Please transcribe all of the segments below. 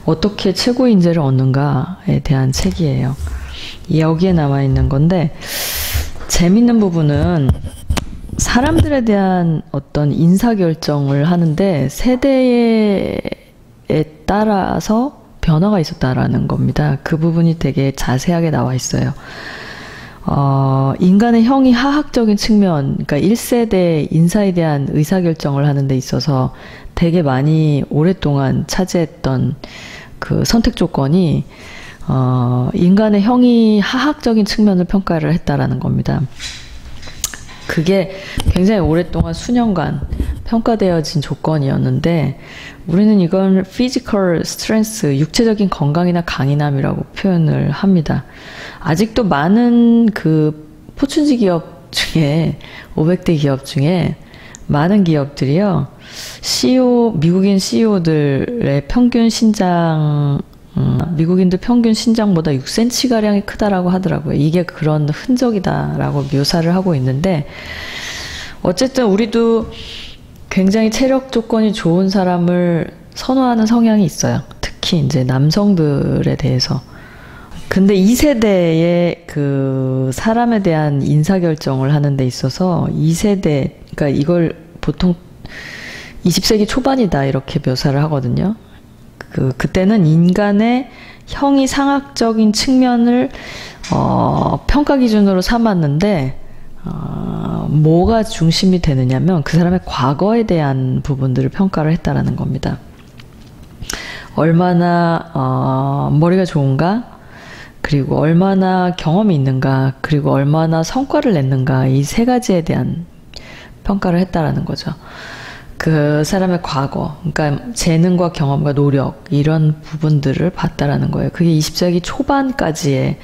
어떻게 최고 인재를 얻는가에 대한 책이에요. 여기에 나와 있는 건데, 재밌는 부분은 사람들에 대한 어떤 인사결정을 하는데 세대에 따라서 변화가 있었다라는 겁니다. 그 부분이 되게 자세하게 나와 있어요. 인간의 형이 하학적인 측면, 그러니까 1세대 인사에 대한 의사결정을 하는 데 있어서 되게 많이 오랫동안 차지했던 그 선택 조건이 인간의 형이 하학적인 측면을 평가를 했다라는 겁니다. 그게 굉장히 오랫동안 수년간 평가되어진 조건이었는데 우리는 이걸 physical strength, 육체적인 건강이나 강인함이라고 표현을 합니다. 아직도 많은 그 포춘지 기업 중에 500대 기업 중에 많은 기업들이요. 미국인 CEO들의 평균 신장 미국인들 평균 신장보다 6cm가량이 크다라고 하더라고요. 이게 그런 흔적이다라고 묘사를 하고 있는데 어쨌든 우리도 굉장히 체력 조건이 좋은 사람을 선호하는 성향이 있어요. 특히 이제 남성들에 대해서. 근데 2세대의 그 사람에 대한 인사결정을 하는 데 있어서 2세대, 그러니까 이걸 보통 20세기 초반이다 이렇게 묘사를 하거든요. 그때는 인간의 형이 상학적인 측면을 평가 기준으로 삼았는데 뭐가 중심이 되느냐면 그 사람의 과거에 대한 부분들을 평가를 했다라는 겁니다. 얼마나 머리가 좋은가, 그리고 얼마나 경험이 있는가, 그리고 얼마나 성과를 냈는가, 이 세 가지에 대한 평가를 했다라는 거죠. 그 사람의 과거, 그러니까 재능과 경험과 노력 이런 부분들을 봤다라는 거예요. 그게 20세기 초반까지의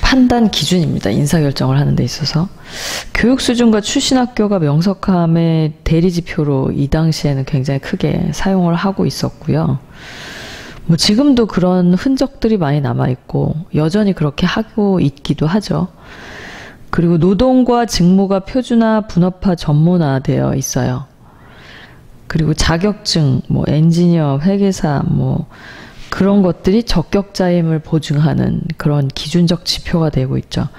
판단 기준입니다. 인사결정을 하는 데 있어서. 교육 수준과 출신 학교가 명석함의 대리지표로 이 당시에는 굉장히 크게 사용을 하고 있었고요. 뭐 지금도 그런 흔적들이 많이 남아있고 여전히 그렇게 하고 있기도 하죠. 그리고 노동과 직무가 표준화, 분업화, 전문화되어 있어요. 그리고 자격증, 뭐 엔지니어, 회계사, 뭐 그런 것들이 적격자임을 보증하는 그런 기준적 지표가 되고 있죠.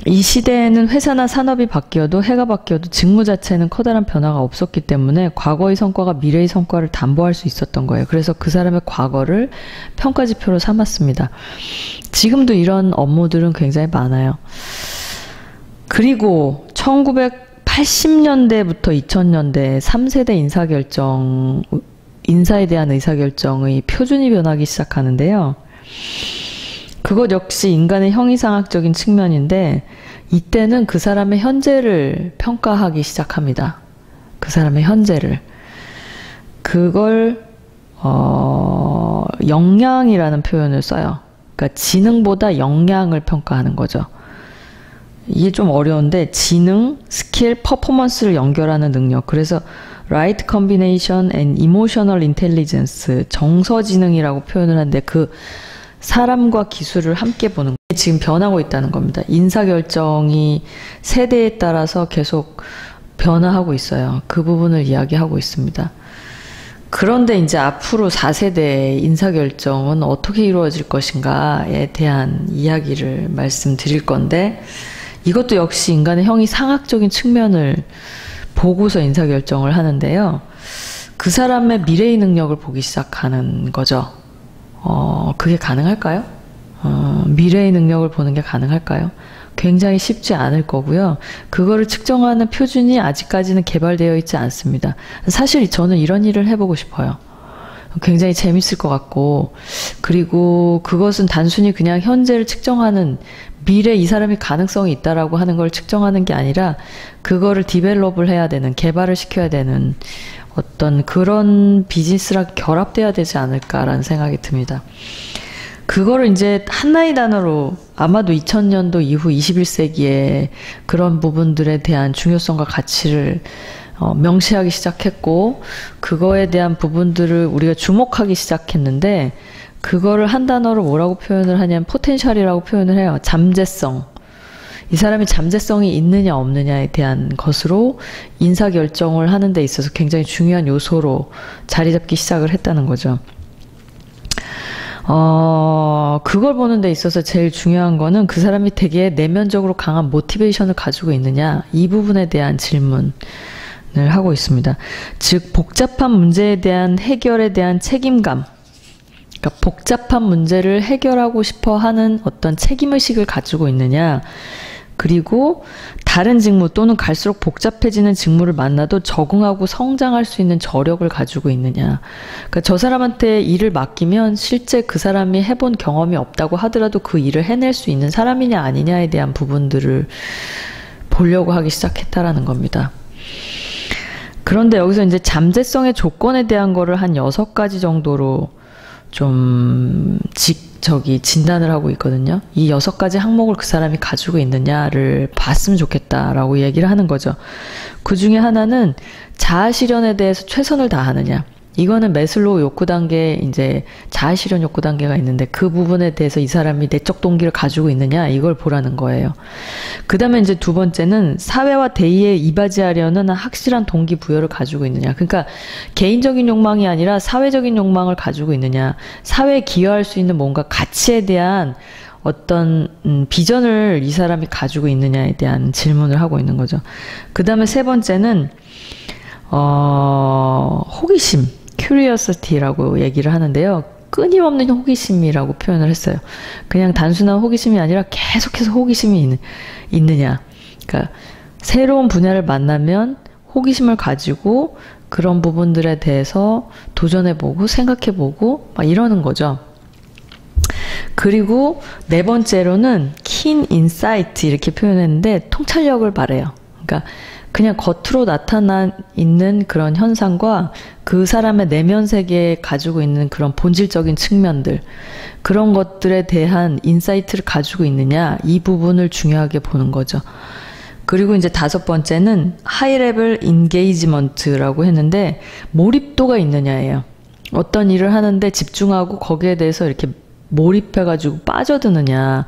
이 시대에는 회사나 산업이 바뀌어도 해가 바뀌어도 직무 자체는 커다란 변화가 없었기 때문에 과거의 성과가 미래의 성과를 담보할 수 있었던 거예요. 그래서 그 사람의 과거를 평가 지표로 삼았습니다. 지금도 이런 업무들은 굉장히 많아요. 그리고 1980년대부터 2000년대 3세대 인사에 대한 의사결정의 표준이 변하기 시작하는데요. 그것 역시 인간의 형이상학적인 측면인데 이때는 그 사람의 현재를 평가하기 시작합니다. 그 사람의 현재를. 그걸 역량이라는 표현을 써요. 그러니까 지능보다 역량을 평가하는 거죠. 이게 좀 어려운데 지능, 스킬, 퍼포먼스를 연결하는 능력. 그래서 right combination and emotional intelligence, 정서지능이라고 표현을 하는데 그 사람과 기술을 함께 보는 게 지금 변하고 있다는 겁니다. 인사결정이 세대에 따라서 계속 변화하고 있어요. 그 부분을 이야기하고 있습니다. 그런데 이제 앞으로 4세대 인사결정은 어떻게 이루어질 것인가에 대한 이야기를 말씀드릴 건데 이것도 역시 인간의 형이 상학적인 측면을 보고서 인사결정을 하는데요. 그 사람의 미래의 능력을 보기 시작하는 거죠. 그게 가능할까요? 미래의 능력을 보는 게 가능할까요? 굉장히 쉽지 않을 거고요. 그거를 측정하는 표준이 아직까지는 개발되어 있지 않습니다. 사실 저는 이런 일을 해보고 싶어요. 굉장히 재밌을 것 같고, 그리고 그것은 단순히 그냥 현재를 측정하는, 미래 이 사람이 가능성이 있다라고 하는 걸 측정하는 게 아니라 그거를 디벨롭을 해야 되는, 개발을 시켜야 되는 어떤 그런 비즈니스랑 결합돼야 되지 않을까라는 생각이 듭니다. 그거를 이제 하나의 단어로 아마도 2000년도 이후 21세기에 그런 부분들에 대한 중요성과 가치를 명시하기 시작했고, 그거에 대한 부분들을 우리가 주목하기 시작했는데, 그거를 한 단어로 뭐라고 표현을 하냐면 포텐셜이라고 표현을 해요. 잠재성. 이 사람이 잠재성이 있느냐 없느냐에 대한 것으로 인사결정을 하는 데 있어서 굉장히 중요한 요소로 자리 잡기 시작을 했다는 거죠. 그걸 보는 데 있어서 제일 중요한 거는 그 사람이 되게 내면적으로 강한 모티베이션을 가지고 있느냐, 이 부분에 대한 질문을 하고 있습니다. 즉 복잡한 문제에 대한 해결에 대한 책임감, 그러니까 복잡한 문제를 해결하고 싶어 하는 어떤 책임의식을 가지고 있느냐, 그리고 다른 직무 또는 갈수록 복잡해지는 직무를 만나도 적응하고 성장할 수 있는 저력을 가지고 있느냐. 그러니까 저 사람한테 일을 맡기면 실제 그 사람이 해본 경험이 없다고 하더라도 그 일을 해낼 수 있는 사람이냐 아니냐에 대한 부분들을 보려고 하기 시작했다라는 겁니다. 그런데 여기서 이제 잠재성의 조건에 대한 거를 한 6가지 정도로 좀 진단을 하고 있거든요. 이 6가지 항목을 그 사람이 가지고 있느냐를 봤으면 좋겠다라고 얘기를 하는 거죠. 그 중에 하나는 자아실현에 대해서 최선을 다하느냐. 이거는 매슬로우 욕구 단계에 이제 자아실현 욕구 단계가 있는데 그 부분에 대해서 이 사람이 내적 동기를 가지고 있느냐, 이걸 보라는 거예요. 그 다음에 이제 2번째는 사회와 대의에 이바지하려는 확실한 동기부여를 가지고 있느냐. 그러니까 개인적인 욕망이 아니라 사회적인 욕망을 가지고 있느냐. 사회에 기여할 수 있는 뭔가 가치에 대한 어떤 비전을 이 사람이 가지고 있느냐에 대한 질문을 하고 있는 거죠. 그 다음에 3번째는 호기심, curiosity라고 얘기를 하는데요. 끊임없는 호기심이라고 표현을 했어요. 그냥 단순한 호기심이 아니라 계속해서 호기심이 있느냐. 그러니까 새로운 분야를 만나면 호기심을 가지고 그런 부분들에 대해서 도전해보고 생각해보고 막 이러는 거죠. 그리고 4번째로는 keen insight 이렇게 표현했는데 통찰력을 바래요. 그러니까 그냥 겉으로 나타나 있는 그런 현상과 그 사람의 내면 세계에 가지고 있는 그런 본질적인 측면들, 그런 것들에 대한 인사이트를 가지고 있느냐, 이 부분을 중요하게 보는 거죠. 그리고 이제 5번째는 하이 레벨 인게이지먼트라고 했는데 몰입도가 있느냐예요. 어떤 일을 하는데 집중하고 거기에 대해서 이렇게 몰입해가지고 빠져드느냐,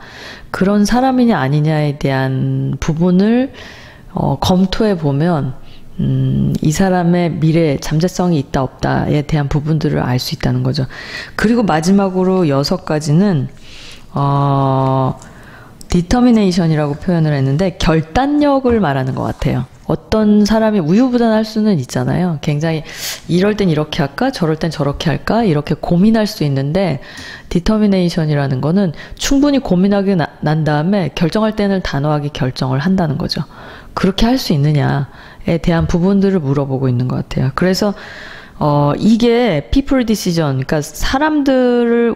그런 사람이냐 아니냐에 대한 부분을 검토해 보면 이 사람의 미래 잠재성이 있다 없다에 대한 부분들을 알 수 있다는 거죠. 그리고 마지막으로 6가지는 determination이라고 표현을 했는데 결단력을 말하는 것 같아요. 어떤 사람이 우유부단할 수는 있잖아요. 굉장히 이럴 땐 이렇게 할까? 저럴 땐 저렇게 할까? 이렇게 고민할 수 있는데 determination이라는 거는 충분히 고민하게 난 다음에 결정할 때는 단호하게 결정을 한다는 거죠. 그렇게 할 수 있느냐에 대한 부분들을 물어보고 있는 것 같아요. 그래서 이게 people decision, 그러니까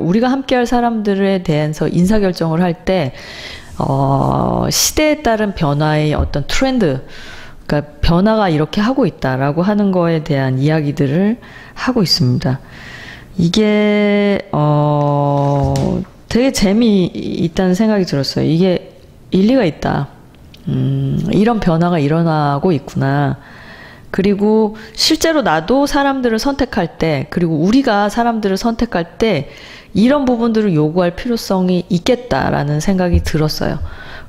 우리가 함께할 사람들에 대해서 인사결정을 할 때 시대에 따른 변화의 어떤 트렌드, 그러니까 변화가 이렇게 하고 있다라고 하는 거에 대한 이야기들을 하고 있습니다. 이게 되게 재미있다는 생각이 들었어요. 이게 일리가 있다. 이런 변화가 일어나고 있구나. 그리고 실제로 나도 사람들을 선택할 때, 그리고 우리가 사람들을 선택할 때 이런 부분들을 요구할 필요성이 있겠다라는 생각이 들었어요.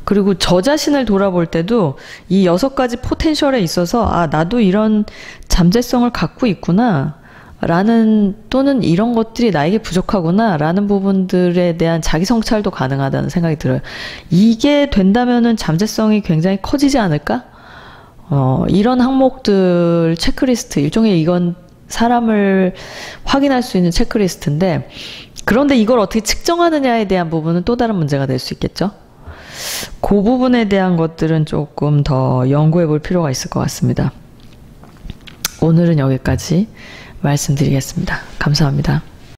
그리고 저 자신을 돌아볼 때도 이 6가지 포텐셜에 있어서 나도 이런 잠재성을 갖고 있구나 또는 이런 것들이 나에게 부족하구나 라는 부분들에 대한 자기 성찰도 가능하다는 생각이 들어요. 이게 된다면은 잠재성이 굉장히 커지지 않을까? 이런 항목들 체크리스트, 일종의 이건 사람을 확인할 수 있는 체크리스트인데, 그런데 이걸 어떻게 측정하느냐에 대한 부분은 또 다른 문제가 될 수 있겠죠. 그 부분에 대한 것들은 조금 더 연구해 볼 필요가 있을 것 같습니다. 오늘은 여기까지 말씀드리겠습니다. 감사합니다.